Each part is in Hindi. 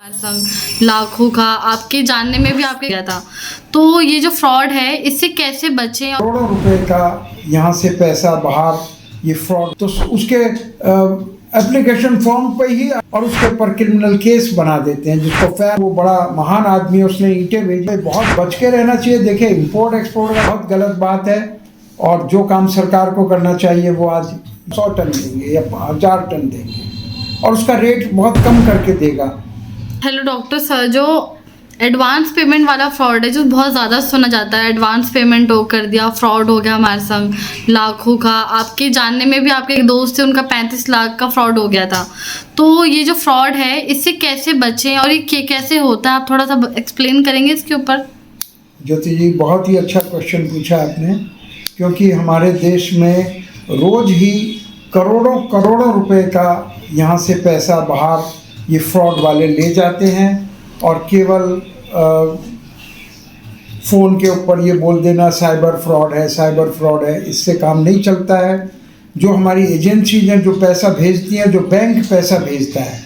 संग लाखों का आपके जानने में भी आपके गया था। तो ये जो फ्रॉड है इससे कैसे बचें? करोड़ों रुपए का यहाँ से पैसा बाहर, ये फ्रॉड, तो उसके एप्लीकेशन फॉर्म पे ही और उसके ऊपर क्रिमिनल केस बना देते हैं। जिसको वो बड़ा महान आदमी है, उसने ईंटें भेजी। बहुत बच के रहना चाहिए। देखिए, इंपोर्ट एक्सपोर्ट का बहुत गलत बात है और जो काम सरकार को करना चाहिए वो आज 100 टन देंगे या 1000 टन देंगे और उसका रेट बहुत कम करके देगा। हेलो डॉक्टर सर, जो एडवांस पेमेंट वाला फ्रॉड है जो बहुत ज़्यादा सुना जाता है, एडवांस पेमेंट हो कर दिया, फ्रॉड हो गया हमारे संग लाखों का। आपके जानने में भी आपके एक दोस्त थे, उनका 35 लाख का फ्रॉड हो गया था। तो ये जो फ्रॉड है इससे कैसे बचें और ये कैसे होता है, आप थोड़ा सा एक्सप्लेन करेंगे इसके ऊपर? ज्योति जी, बहुत ही अच्छा क्वेश्चन पूछा आपने, क्योंकि हमारे देश में रोज़ ही करोड़ों करोड़ों रुपए का यहाँ से पैसा बाहर ये फ्रॉड वाले ले जाते हैं और केवल फ़ोन के ऊपर ये बोल देना साइबर फ्रॉड है, साइबर फ्रॉड है, इससे काम नहीं चलता है। जो हमारी एजेंसीज हैं जो पैसा भेजती हैं, जो बैंक पैसा भेजता है,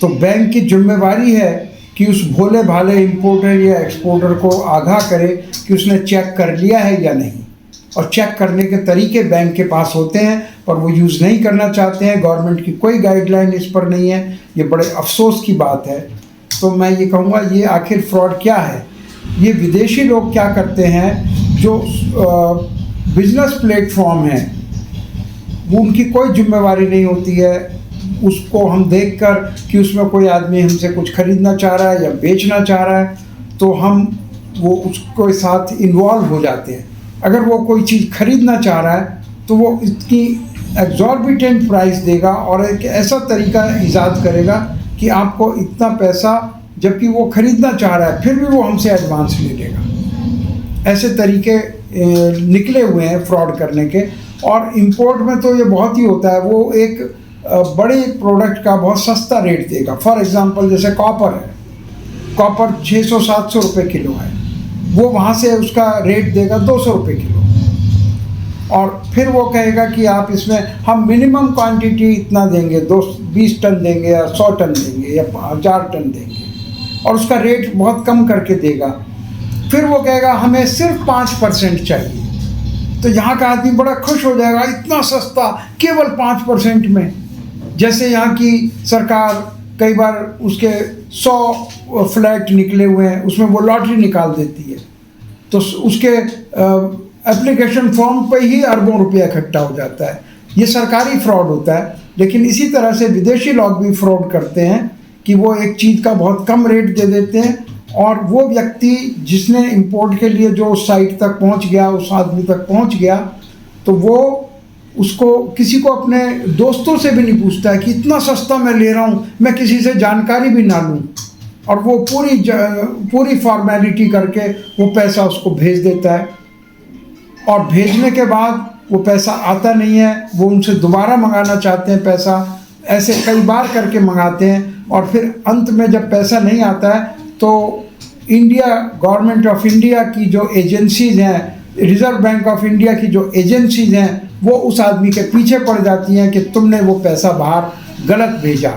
तो बैंक की जिम्मेवारी है कि उस भोले भाले इंपोर्टर या एक्सपोर्टर को आगाह करे कि उसने चेक कर लिया है या नहीं। और चेक करने के तरीके बैंक के पास होते हैं पर वो यूज़ नहीं करना चाहते हैं। गवर्नमेंट की कोई गाइडलाइन इस पर नहीं है। ये बड़े अफसोस की बात है। तो मैं ये कहूँगा, ये आखिर फ्रॉड क्या है? ये विदेशी लोग क्या करते हैं, जो बिजनेस प्लेटफॉर्म है वो उनकी कोई जिम्मेवारी नहीं होती है। उसको हम देखकर कि उसमें कोई आदमी हमसे कुछ खरीदना चाह रहा है या बेचना चाह रहा है तो हम वो उसके साथ इन्वॉल्व हो जाते हैं। अगर वो कोई चीज़ खरीदना चाह रहा है तो वो इसकी एग्जॉर्बिटेंट प्राइस देगा और एक ऐसा तरीका ईजाद करेगा कि आपको इतना पैसा, जबकि वो खरीदना चाह रहा है फिर भी वो हमसे एडवांस ले लेगा। ऐसे तरीके निकले हुए हैं फ्रॉड करने के। और इंपोर्ट में तो ये बहुत ही होता है। वो एक बड़े प्रोडक्ट का बहुत सस्ता रेट देगा। फॉर एग्जांपल, जैसे कॉपर है, कॉपर 600-700 रुपये किलो है, वो वहाँ से उसका रेट देगा 200 रुपये किलो और फिर वो कहेगा कि आप इसमें हम मिनिमम क्वांटिटी इतना देंगे, 20 टन देंगे या 100 टन देंगे या 1000 टन देंगे और उसका रेट बहुत कम करके देगा। फिर वो कहेगा हमें सिर्फ 5% चाहिए। तो यहाँ का आदमी बड़ा खुश हो जाएगा, इतना सस्ता केवल 5% में। जैसे यहाँ की सरकार कई बार उसके 100 फ्लैट निकले हुए हैं, उसमें वो लॉटरी निकाल देती है तो उसके एप्लीकेशन फॉर्म पे ही अरबों रुपया इकट्ठा हो जाता है। ये सरकारी फ्रॉड होता है। लेकिन इसी तरह से विदेशी लोग भी फ्रॉड करते हैं कि वो एक चीज़ का बहुत कम रेट दे देते हैं और वो व्यक्ति जिसने इंपोर्ट के लिए जो साइट तक पहुंच गया, उस आदमी तक पहुंच गया, तो वो उसको किसी को अपने दोस्तों से भी नहीं पूछता है कि इतना सस्ता मैं ले रहा हूँ, मैं किसी से जानकारी भी ना लूँ, और वो पूरी फॉर्मेलिटी करके वो पैसा उसको भेज देता है। और भेजने के बाद वो पैसा आता नहीं है, वो उनसे दोबारा मंगाना चाहते हैं पैसा। ऐसे कई बार करके मंगाते हैं और फिर अंत में जब पैसा नहीं आता है तो गवर्नमेंट ऑफ इंडिया की जो एजेंसीज हैं, रिजर्व बैंक ऑफ इंडिया की जो एजेंसीज हैं, वो उस आदमी के पीछे पड़ जाती हैं कि तुमने वो पैसा बाहर गलत भेजा,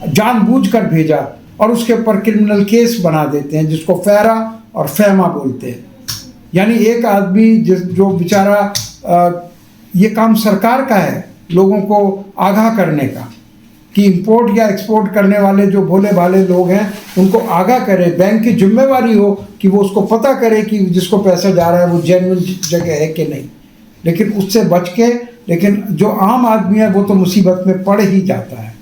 जानबूझकर भेजा, और उसके ऊपर क्रिमिनल केस बना देते हैं, जिसको फैरा और फैमा बोलते हैं। यानी एक आदमी जो बेचारा, ये काम सरकार का है लोगों को आगाह करने का कि इंपोर्ट या एक्सपोर्ट करने वाले जो भोले भाले लोग हैं उनको आगाह करे। बैंक की जिम्मेवारी हो कि वो उसको पता करे कि जिसको पैसा जा रहा है वो जेन्युइन जगह है कि नहीं। लेकिन उससे बच के, लेकिन जो आम आदमी है वो तो मुसीबत में पड़ ही जाता है।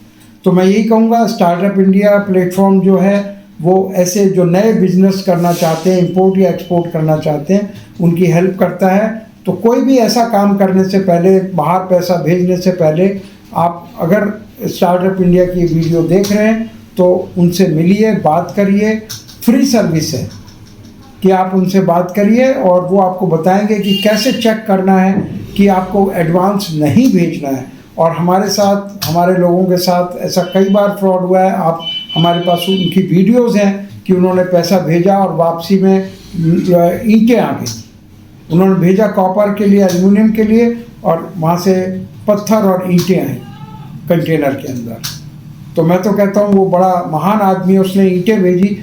तो मैं यही कहूँगा, स्टार्टअप इंडिया प्लेटफॉर्म जो है वो ऐसे जो नए बिजनेस करना चाहते हैं, इंपोर्ट या एक्सपोर्ट करना चाहते हैं, उनकी हेल्प करता है। तो कोई भी ऐसा काम करने से पहले, बाहर पैसा भेजने से पहले, आप अगर स्टार्टअप इंडिया की वीडियो देख रहे हैं तो उनसे मिलिए, बात करिए। फ्री सर्विस है कि आप उनसे बात करिए और वो आपको बताएंगे कि कैसे चेक करना है कि आपको एडवांस नहीं भेजना है। और हमारे साथ, हमारे लोगों के साथ ऐसा कई बार फ्रॉड हुआ है। आप हमारे पास उनकी वीडियोस हैं कि उन्होंने पैसा भेजा और वापसी में ईंटें आ गई। उन्होंने भेजा कॉपर के लिए, एल्युमिनियम के लिए, और वहाँ से पत्थर और ईंटें आई कंटेनर के अंदर। तो मैं तो कहता हूँ वो बड़ा महान आदमी है, उसने ईंटें भेजी,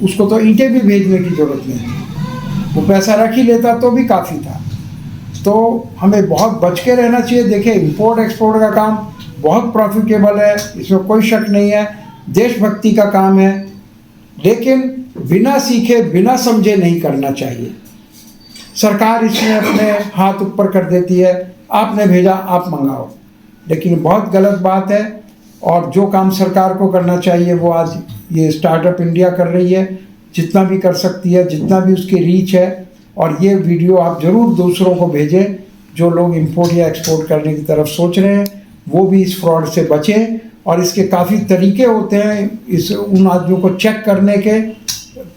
उसको तो ईंटें भी भेजने की ज़रूरत नहीं थी, वो पैसा रख ही लेता तो भी काफ़ी था। तो हमें बहुत बच के रहना चाहिए। देखिए इंपोर्ट एक्सपोर्ट का काम बहुत प्रॉफिटेबल है, इसमें कोई शक नहीं है, देशभक्ति का काम है, लेकिन बिना सीखे बिना समझे नहीं करना चाहिए। सरकार इसमें अपने हाथ ऊपर कर देती है, आपने भेजा आप मंगाओ, लेकिन बहुत गलत बात है। और जो काम सरकार को करना चाहिए वो आज ये स्टार्टअप इंडिया कर रही है, जितना भी कर सकती है, जितना भी उसकी रीच है। और ये वीडियो आप ज़रूर दूसरों को भेजें, जो लोग इंपोर्ट या एक्सपोर्ट करने की तरफ सोच रहे हैं, वो भी इस फ्रॉड से बचें। और इसके काफ़ी तरीके होते हैं इस उन आदमियों को चेक करने के,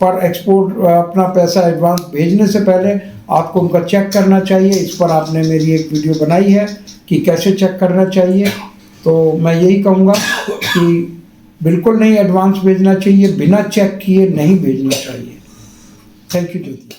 पर एक्सपोर्ट अपना पैसा एडवांस भेजने से पहले आपको उनका चेक करना चाहिए। इस पर आपने मेरी एक वीडियो बनाई है कि कैसे चेक करना चाहिए। तो मैं यही कहूँगा कि बिल्कुल नहीं एडवांस भेजना चाहिए, बिना चेक किए नहीं भेजना चाहिए। Thank you Jyoti.